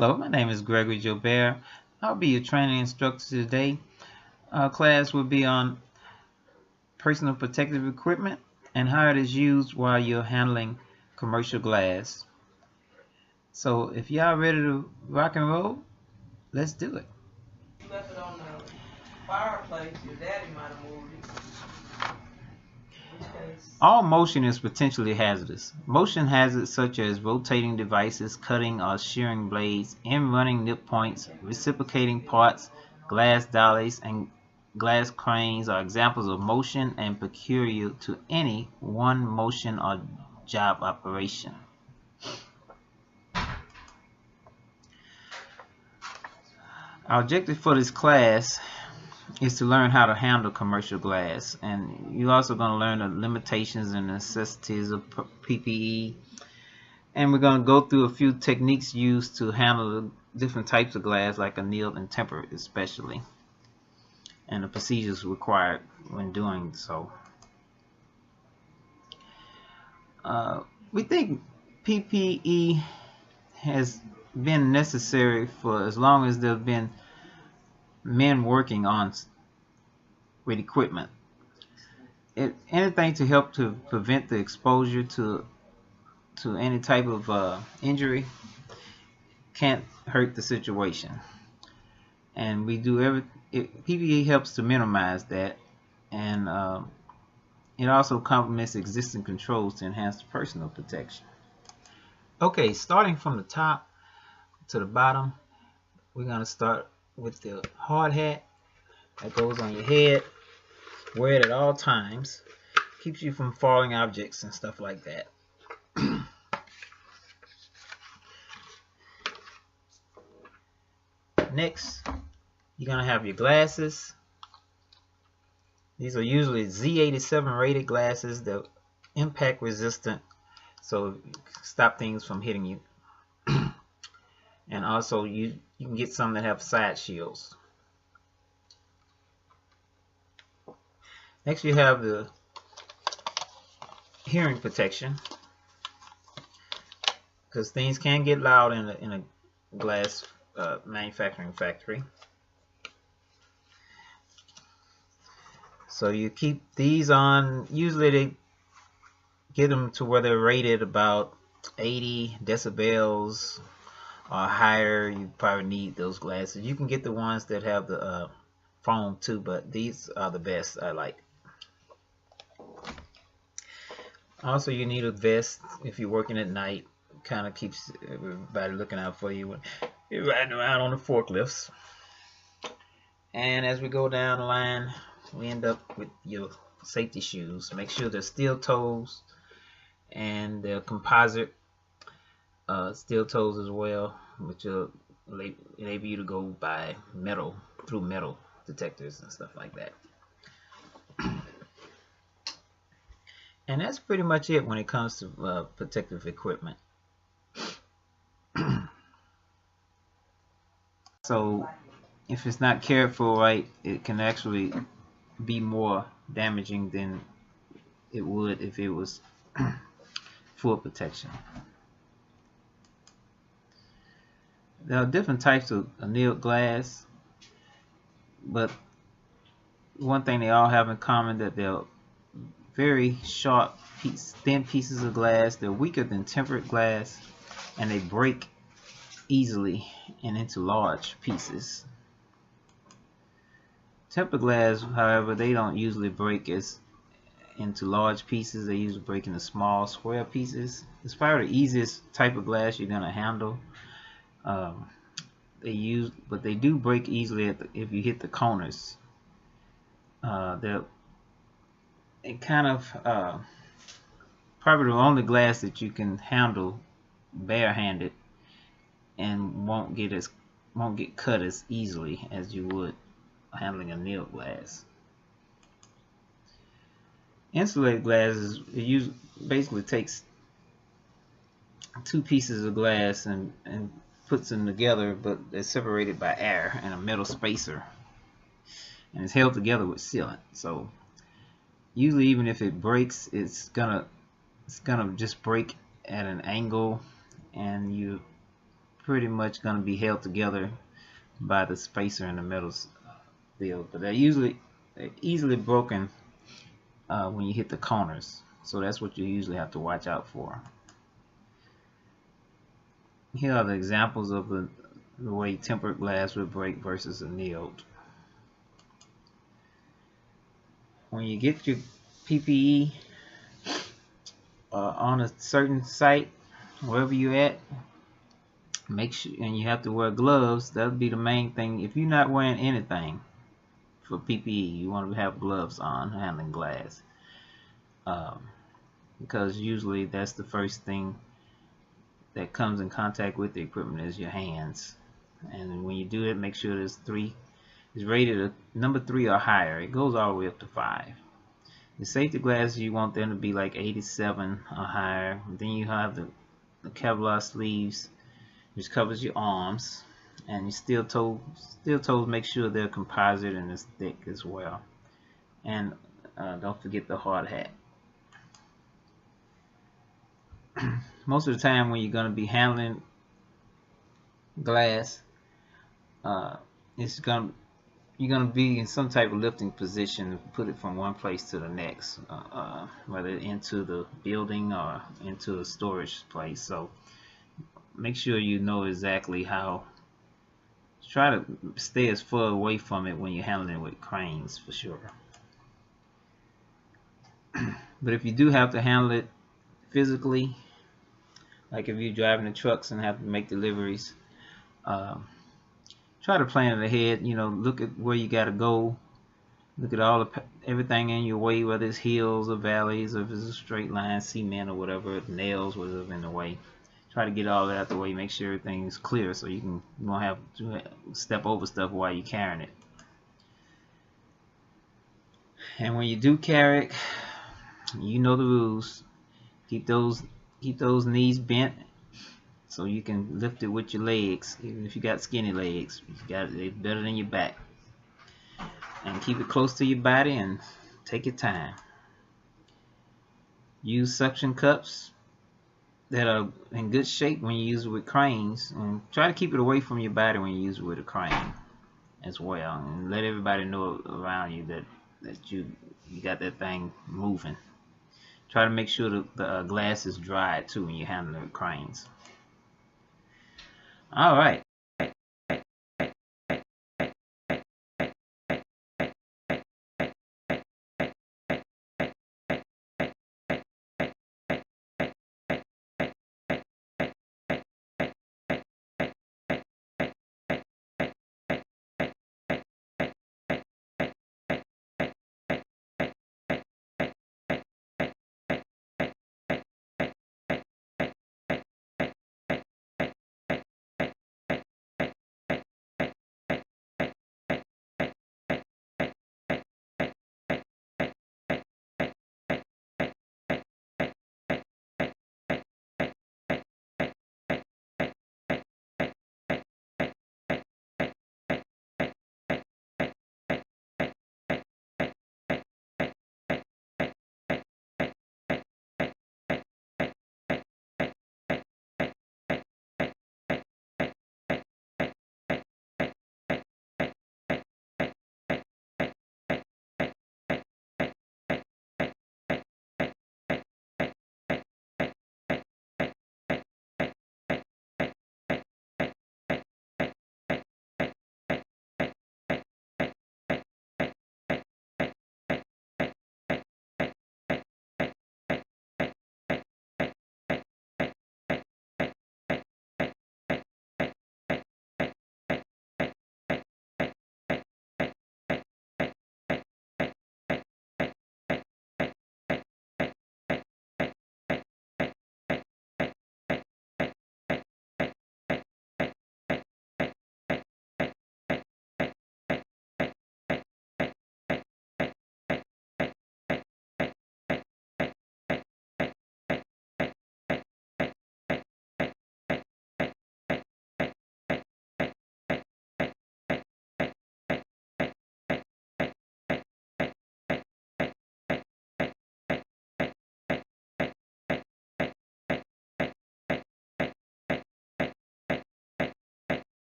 Hello, my name is Gregory Jobert. I'll be your training instructor today. Our class will be on personal protective equipment and how it is used while you're handling commercial glass. So if y'all ready to rock and roll, let's do it. You left it on the fireplace. Your daddy might have moved it. In which case, All motion is potentially hazardous. Motion hazards such as rotating devices, cutting or shearing blades, end-running nip points, reciprocating parts, glass dollies, and glass cranes are examples of motion and peculiar to any one motion or job operation. Our objective for this class is to learn how to handle commercial glass, and you're also going to learn the limitations and necessities of PPE, and we're going to go through a few techniques used to handle the different types of glass, like annealed and tempered especially, and the procedures required when doing so. We think PPE has been necessary for as long as there have been men working on with equipment. Anything to help to prevent the exposure to any type of injury can't hurt the situation, and we do PPE helps to minimize that, and it also complements existing controls to enhance the personal protection. Okay, starting from the top to the bottom, we're going to start with the hard hat that goes on your head. Wear it at all times. Keeps you from falling objects and stuff like that. Next, you're going to have your glasses. These are usually Z87 rated glasses. They're impact resistant, so stop things from hitting you. And also you can get some that have side shields. Next, you have the hearing protection, because things can get loud in a glass manufacturing factory. So you keep these on. Usually they get them to where they're rated about 80 decibels or higher. You probably need those glasses. You can get the ones that have the foam too, but these are the best I like. Also, you need a vest if you're working at night. Kind of keeps everybody looking out for you when you're riding around on the forklifts. And as we go down the line, we end up with your safety shoes. Make sure they're steel toes, and they're composite steel toes as well, which will enable you to go by metal, through metal detectors and stuff like that. And that's pretty much it when it comes to protective equipment. So if it's not cared for right, it can actually be more damaging than it would if it was full protection. There are different types of annealed glass, but one thing they all have in common that they're very sharp, thin pieces of glass. They're weaker than tempered glass, and they break easily and into large pieces. Tempered glass, however, they don't usually break into large pieces. They usually break into small square pieces. It's probably the easiest type of glass you're gonna handle. But they do break easily if you hit the corners. They're kind of probably the only glass that you can handle barehanded and won't get cut as easily as you would handling annealed glass. Insulated glass basically takes two pieces of glass and puts them together, but they're separated by air and a metal spacer, and it's held together with sealant. So usually, even if it breaks, it's gonna just break at an angle, and pretty much going to be held together by the spacer in the metal field, but they're easily broken when you hit the corners, so that's what you usually have to watch out for. Here are the examples of the way tempered glass would break versus annealed. When you get your PPE on a certain site, wherever you're at, make sure, and you have to wear gloves. That'll be the main thing. If you're not wearing anything for PPE, you want to have gloves on handling glass, because usually that's the first thing that comes in contact with the equipment is your hands. And when you do it, make sure it's rated a number 3 or higher. It goes all the way up to 5. The safety glasses, you want them to be like 87 or higher. Then you have the Kevlar sleeves, which covers your arms, and your steel toes, make sure they're composite and it's thick as well. And don't forget the hard hat. Most of the time when you're going to be handling glass, you're going to be in some type of lifting position to put it from one place to the next, whether into the building or into a storage place. So make sure you know exactly how. Try to stay as far away from it when you're handling it with cranes, for sure. But if you do have to handle it physically, like if you're driving the trucks and have to make deliveries, try to plan it ahead. You know, look at where you got to go. Look at everything in your way, whether it's hills or valleys, or if it's a straight line, cement or whatever, nails, whatever in the way. Try to get all that out the way. Make sure everything's clear so you won't have to step over stuff while you're carrying it. And when you do carry it, you know the rules. Keep those knees bent so you can lift it with your legs. Even if you got skinny legs, it's better than your back. And keep it close to your body and take your time. Use suction cups that are in good shape when you use it with cranes, and try to keep it away from your body when you use it with a crane as well, and let everybody know around you that you got that thing moving. Try to make sure the glass is dry too when you're handling the cranes. Alright,